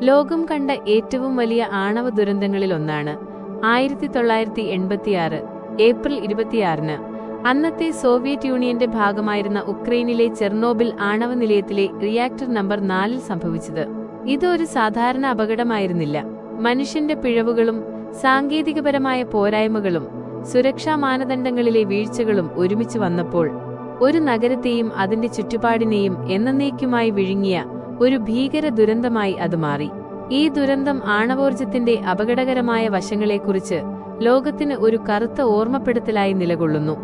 ലോകം കണ്ട ഏറ്റവും വലിയ ആണവ ദുരന്തങ്ങളിലൊന്നാണ് 1986 ഏപ്രിൽ 26-ന് അന്നത്തെ സോവിയറ്റ് യൂണിയന്റെ ഭാഗമായിരുന്ന ഉക്രൈനിലെ ചെർണോബിൽ ആണവ നിലയത്തിലെ റിയാക്ടർ നമ്പർ 4-ൽ സംഭവിച്ചത്. ഇത് ഒരു സാധാരണ അപകടമായിരുന്നില്ല. മനുഷ്യന്റെ പിഴവുകളും സാങ്കേതികപരമായ പോരായ്മകളും സുരക്ഷാ മാനദണ്ഡങ്ങളിലെ വീഴ്ചകളും ഒരുമിച്ച് വന്നപ്പോൾ ഒരു നഗരത്തെയും അതിന്റെ ചുറ്റുപാടിനെയും എന്നേക്കുമായി വിഴുങ്ങിയ ഒരു ഭീകര ദുരന്തമായി അത് മാറി. ഈ ദുരന്തം ആണവോർജത്തിന്റെ അപകടകരമായ വശങ്ങളെക്കുറിച്ച് ലോകത്തിന് ഒരു കറുത്ത ഓർമ്മപ്പെടുത്തലായി നിലകൊള്ളുന്നു.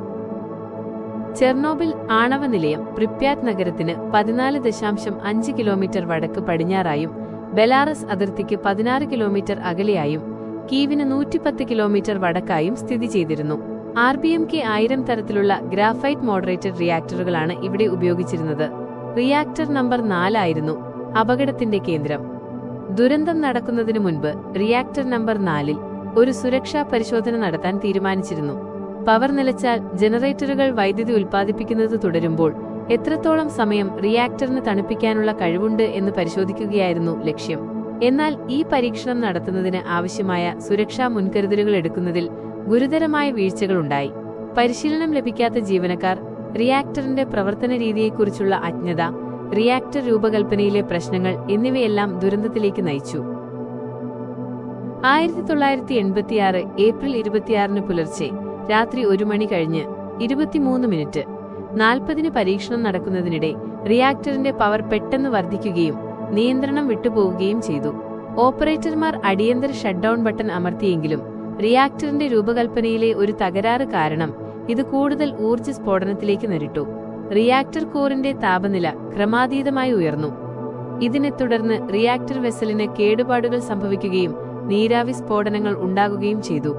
ചെർണോബിൽ ആണവ നിലയം പ്രിപ്യാറ്റ് നഗരത്തിന് 14.5 കിലോമീറ്റർ വടക്ക് പടിഞ്ഞാറായും ബെലാറസ് അതിർത്തിക്ക് 16 കിലോമീറ്റർ അകലെയായും കീവിന് 110 കിലോമീറ്റർ വടക്കായും സ്ഥിതി ചെയ്തിരുന്നു. RBMK 1000 തരത്തിലുള്ള ഗ്രാഫൈറ്റ് മോഡറേറ്റഡ് റിയാക്ടറുകളാണ് ഇവിടെ ഉപയോഗിച്ചിരുന്നത്. റിയാക്ടർ നമ്പർ 4 ആയിരുന്നു അപകടത്തിന്റെ കേന്ദ്രം. ദുരന്തം നടക്കുന്നതിനു മുൻപ് റിയാക്ടർ നമ്പർ 4-ൽ ഒരു സുരക്ഷാ പരിശോധന നടത്താൻ തീരുമാനിച്ചിരുന്നു. പവർ നിലച്ചാൽ ജനറേറ്ററുകൾ വൈദ്യുതി ഉൽപ്പാദിപ്പിക്കുന്നത് തുടരുമ്പോൾ എത്രത്തോളം സമയം റിയാക്ടറിന് തണുപ്പിക്കാനുള്ള കഴിവുണ്ട് എന്ന് പരിശോധിക്കുകയായിരുന്നു ലക്ഷ്യം. എന്നാൽ ഈ പരീക്ഷണം നടത്തുന്നതിന് ആവശ്യമായ സുരക്ഷാ മുൻകരുതലുകൾ എടുക്കുന്നതിൽ ഗുരുതരമായ വീഴ്ചകളുണ്ടായി. പരിശീലനം ലഭിക്കാത്ത ജീവനക്കാർ, റിയാക്ടറിന്റെ പ്രവർത്തന രീതിയെക്കുറിച്ചുള്ള അജ്ഞത, റിയാക്ടർ രൂപകൽപ്പനയിലെ പ്രശ്നങ്ങൾ എന്നിവയെല്ലാം ദുരന്തത്തിലേക്ക് നയിച്ചു. 1986 ഏപ്രിൽ 26-ന് പുലർച്ചെ രാത്രി 1 മണി കഴിഞ്ഞ് 23 40-ന് പരീക്ഷണം നടക്കുന്നതിനിടെ റിയാക്ടറിന്റെ പവർ പെട്ടെന്ന് വർദ്ധിക്കുകയും നിയന്ത്രണം വിട്ടുപോവുകയും ചെയ്തു. ഓപ്പറേറ്റർമാർ അടിയന്തര ഷട്ട്ഡൌൺ ബട്ടൺ അമർത്തിയെങ്കിലും റിയാക്ടറിന്റെ രൂപകൽപ്പനയിലെ ഒരു തകരാറ് കാരണം ഇത് കൂടുതൽ ഊർജ്ജ സ്ഫോടനത്തിലേക്ക് നേരിട്ടു. റിയാക്ടർ കോറിന്റെ താപനില ക്രമാതീതമായി ഉയർന്നു. ഇതിനെ തുടർന്ന് റിയാക്ടർ വെസലിന് കേടുപാടുകൾ സംഭവിക്കുകയും നീരാവി സ്ഫോടനങ്ങൾ ഉണ്ടാകുകയും ചെയ്തു.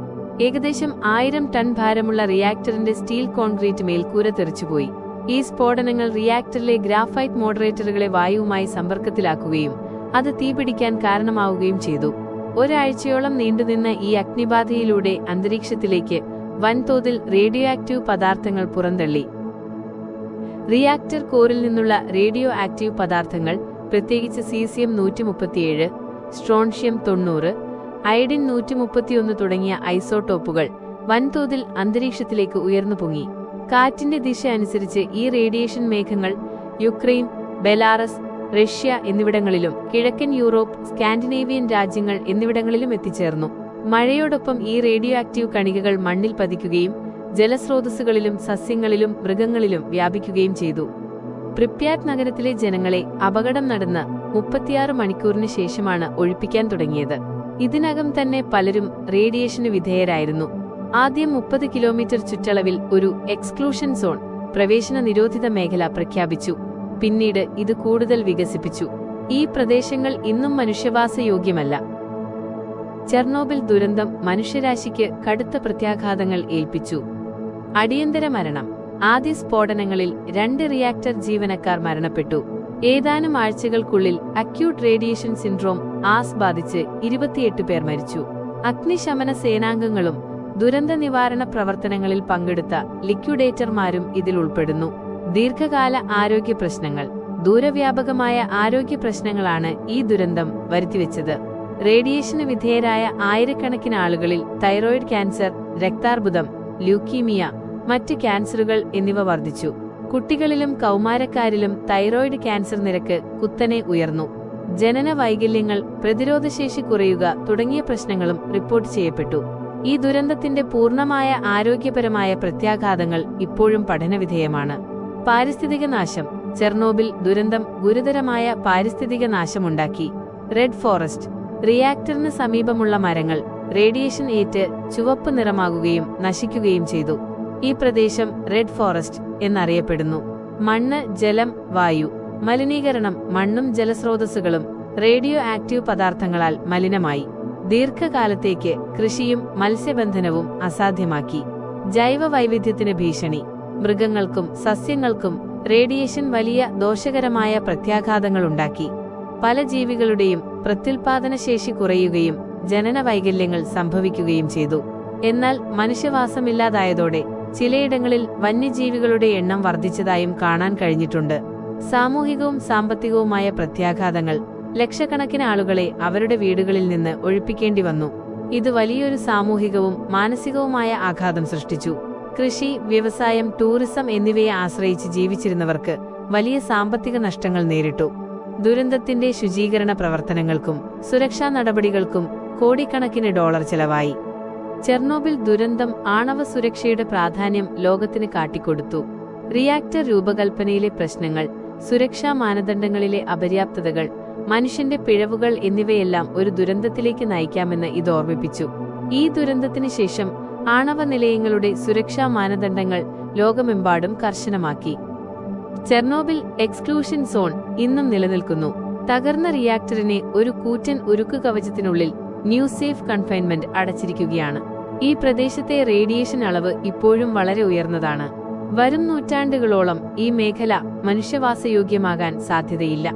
ഏകദേശം 1000 ടൺ ഭാരമുള്ള റിയാക്ടറിന്റെ സ്റ്റീൽ കോൺക്രീറ്റ് മേൽക്കൂര തെറിച്ചുപോയി. ഈ സ്ഫോടനങ്ങൾ റിയാക്ടറിലെ ഗ്രാഫൈറ്റ് മോഡറേറ്ററുകളെ വായുവുമായി സമ്പർക്കത്തിലാക്കുകയും അത് തീപിടിക്കാൻ കാരണമാവുകയും ചെയ്തു. ഒരാഴ്ചയോളം നീണ്ടുനിന്ന ഈ അഗ്നിബാധയിലൂടെ അന്തരീക്ഷത്തിലേക്ക് വൻതോതിൽ റേഡിയോ ആക്റ്റീവ് പദാർത്ഥങ്ങൾ പുറന്തള്ളി. റിയാക്ടർ കോറിൽ നിന്നുള്ള റേഡിയോ ആക്റ്റീവ് പദാർത്ഥങ്ങൾ, പ്രത്യേകിച്ച് സീസിയം 137, സ്ട്രോൺഷ്യം 90, അയഡിൻ 131 തുടങ്ങിയ ഐസോട്ടോപ്പുകൾ വൻതോതിൽ അന്തരീക്ഷത്തിലേക്ക് ഉയർന്നു പൊങ്ങി. കാറ്റിന്റെ ദിശ അനുസരിച്ച് ഈ റേഡിയേഷൻ മേഘങ്ങൾ യുക്രൈൻ, ബെലാറസ്, റഷ്യ എന്നിവിടങ്ങളിലും കിഴക്കൻ യൂറോപ്പ്, സ്കാൻഡിനേവിയൻ രാജ്യങ്ങൾ എന്നിവിടങ്ങളിലും എത്തിച്ചേർന്നു. മഴയോടൊപ്പം ഈ റേഡിയോ ആക്റ്റീവ് കണികകൾ മണ്ണിൽ പതിക്കുകയും ജലസ്രോതസ്സുകളിലും സസ്യങ്ങളിലും മൃഗങ്ങളിലും വ്യാപിക്കുകയും ചെയ്തു. പ്രിപ്യാറ്റ് നഗരത്തിലെ ജനങ്ങളെ അപകടം നടന്ന് 36 മണിക്കൂറിന് ശേഷമാണ് ഒഴിപ്പിക്കാൻ തുടങ്ങിയത്. ഇതിനകം തന്നെ പലരും റേഡിയേഷന് വിധേയരായിരുന്നു. ആദ്യം 30 കിലോമീറ്റർ ചുറ്റളവിൽ ഒരു എക്സ്ക്ലൂഷൻ സോൺ, പ്രവേശന നിരോധിത മേഖല പ്രഖ്യാപിച്ചു. പിന്നീട് ഇത് കൂടുതൽ വികസിപ്പിച്ചു. ഈ പ്രദേശങ്ങൾ ഇന്നും മനുഷ്യവാസയോഗ്യമല്ല. ചെർണോബിൽ ദുരന്തം മനുഷ്യരാശിക്ക് കടുത്ത പ്രത്യാഘാതങ്ങൾ ഏൽപ്പിച്ചു. അടിയന്തര മരണം. ആദ്യ സ്ഫോടനങ്ങളിൽ 2 റിയാക്ടർ ജീവനക്കാർ മരണപ്പെട്ടു. ഏതാനും ആഴ്ചകൾക്കുള്ളിൽ അക്യൂട്ട് റേഡിയേഷൻ സിൻഡ്രോം ആസ് ബാധിച്ച് 28 പേർ മരിച്ചു. അഗ്നിശമന സേനാംഗങ്ങളും ദുരന്ത നിവാരണ പ്രവർത്തനങ്ങളിൽ പങ്കെടുത്ത ലിക്വിഡേറ്റർമാരും ഇതിൽ ഉൾപ്പെടുന്നു. ദീർഘകാല ആരോഗ്യ പ്രശ്നങ്ങൾ. ദൂരവ്യാപകമായ ആരോഗ്യ പ്രശ്നങ്ങളാണ് ഈ ദുരന്തം വരുത്തിവെച്ചത്. റേഡിയേഷന് വിധേയരായ ആയിരക്കണക്കിന് ആളുകളിൽ തൈറോയിഡ് ക്യാൻസർ, രക്താർബുദം, ല്യൂക്കീമിയ, മറ്റ് ക്യാൻസറുകൾ എന്നിവ വർദ്ധിച്ചു. കുട്ടികളിലും കൗമാരക്കാരിലും തൈറോയിഡ് ക്യാൻസർ നിരക്ക് കുത്തനെ ഉയർന്നു. ജനന വൈകല്യങ്ങൾ, പ്രതിരോധശേഷി കുറയുക തുടങ്ങിയ പ്രശ്നങ്ങളും റിപ്പോർട്ട് ചെയ്യപ്പെട്ടു. ഈ ദുരന്തത്തിന്റെ പൂർണ്ണമായ ആരോഗ്യപരമായ പ്രത്യാഘാതങ്ങൾ ഇപ്പോഴും പഠനവിധേയമാണ്. പാരിസ്ഥിതിക നാശം. ചെർണോബിൽ ദുരന്തം ഗുരുതരമായ പാരിസ്ഥിതിക നാശമുണ്ടാക്കി. Red forest. റിയാക്ടറിന് സമീപമുള്ള മരങ്ങൾ റേഡിയേഷൻ ഏറ്റ് ചുവപ്പ് നിറമാകുകയും നശിക്കുകയും ചെയ്തു. ഈ പ്രദേശം റെഡ് ഫോറസ്റ്റ് എന്നറിയപ്പെടുന്നു. മണ്ണ്, ജലം, വായു മലിനീകരണം. മണ്ണും ജലസ്രോതസ്സുകളും റേഡിയോ ആക്റ്റീവ് പദാർത്ഥങ്ങളാൽ മലിനമായി. ദീർഘകാലത്തേക്ക് കൃഷിയും മത്സ്യബന്ധനവും അസാധ്യമാക്കി. ജൈവ വൈവിധ്യത്തിന് ഭീഷണി. മൃഗങ്ങൾക്കും സസ്യങ്ങൾക്കും റേഡിയേഷൻ വലിയ ദോഷകരമായ പ്രത്യാഘാതങ്ങളുണ്ടാക്കി. പല ജീവികളുടെയും പ്രത്യുൽപാദനശേഷി കുറയുകയും ജനന വൈകല്യങ്ങൾ സംഭവിക്കുകയും ചെയ്തു. എന്നാൽ മനുഷ്യവാസമില്ലാതായതോടെ ചിലയിടങ്ങളിൽ വന്യജീവികളുടെ എണ്ണം വർദ്ധിച്ചതായും കാണാൻ കഴിഞ്ഞിട്ടുണ്ട്. സാമൂഹികവും സാമ്പത്തികവുമായ പ്രത്യാഘാതങ്ങൾ. ലക്ഷക്കണക്കിന് ആളുകളെ അവരുടെ വീടുകളിൽ നിന്ന് ഒഴിപ്പിക്കേണ്ടി വന്നു. ഇത് വലിയൊരു സാമൂഹികവും മാനസികവുമായ ആഘാതം സൃഷ്ടിച്ചു. കൃഷി, വ്യവസായം, ടൂറിസം എന്നിവയെ ആശ്രയിച്ച് ജീവിച്ചിരുന്നവർക്ക് വലിയ സാമ്പത്തിക നഷ്ടങ്ങൾ നേരിട്ടു. ദുരന്തത്തിന്റെ ശുചീകരണ പ്രവർത്തനങ്ങൾക്കും സുരക്ഷാ നടപടികൾക്കും കോടിക്കണക്കിന് ഡോളർ ചെലവായി. ചെർണോബിൽ ദുരന്തം ആണവ സുരക്ഷയുടെ പ്രാധാന്യം ലോകത്തിന് കാട്ടിക്കൊടുത്തു. റിയാക്ടർ രൂപകൽപ്പനയിലെ പ്രശ്നങ്ങൾ, സുരക്ഷാ മാനദണ്ഡങ്ങളിലെ അപര്യാപ്തതകൾ, മനുഷ്യന്റെ പിഴവുകൾ എന്നിവയെല്ലാം ഒരു ദുരന്തത്തിലേക്ക് നയിക്കാമെന്ന് ഇത് ഓർമ്മിപ്പിച്ചു. ഈ ദുരന്തത്തിന് ശേഷം ആണവ നിലയങ്ങളുടെ സുരക്ഷാ മാനദണ്ഡങ്ങൾ ലോകമെമ്പാടും കർശനമാക്കി. ചെർണോബിൽ എക്സ്ക്ലൂഷൻ സോൺ ഇന്നും നിലനിൽക്കുന്നു. തകർന്ന റിയാക്ടറിനെ ഒരു കൂറ്റൻ ഉരുക്ക് കവചത്തിനുള്ളിൽ ന്യൂ സേഫ് കൺഫൈൻമെന്റ് അടച്ചിരിക്കുകയാണ്. ഈ പ്രദേശത്തെ റേഡിയേഷൻ അളവ് ഇപ്പോഴും വളരെ ഉയർന്നതാണ്. വരും നൂറ്റാണ്ടുകളോളം ഈ മേഖല മനുഷ്യവാസയോഗ്യമാകാൻ സാധ്യതയില്ല.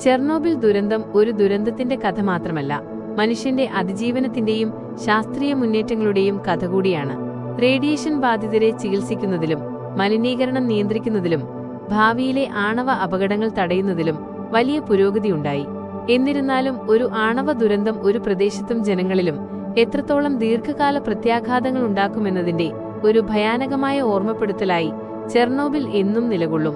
ചെർണോബിൽ ദുരന്തം ഒരു ദുരന്തത്തിന്റെ കഥ മാത്രമല്ല, മനുഷ്യന്റെ അതിജീവനത്തിന്റെയും ശാസ്ത്രീയ മുന്നേറ്റങ്ങളുടെയും കഥ കൂടിയാണ്. റേഡിയേഷൻ ബാധിതരെ ചികിത്സിക്കുന്നതിലും മലിനീകരണം നിയന്ത്രിക്കുന്നതിലും ഭാവിയിലെ ആണവ അപകടങ്ങൾ തടയുന്നതിലും വലിയ പുരോഗതിയുണ്ടായി. എന്നിരുന്നാലും ഒരു ആണവ ദുരന്തം ഒരു പ്രദേശത്തും ജനങ്ങളിലും എത്രത്തോളം ദീർഘകാല പ്രത്യാഘാതങ്ങൾ ഉണ്ടാക്കുമെന്നതിന്റെ ഒരു ഭയാനകമായ ഓർമ്മപ്പെടുത്തലായി ചെർണോബിൽ എന്നും നിലകൊള്ളും.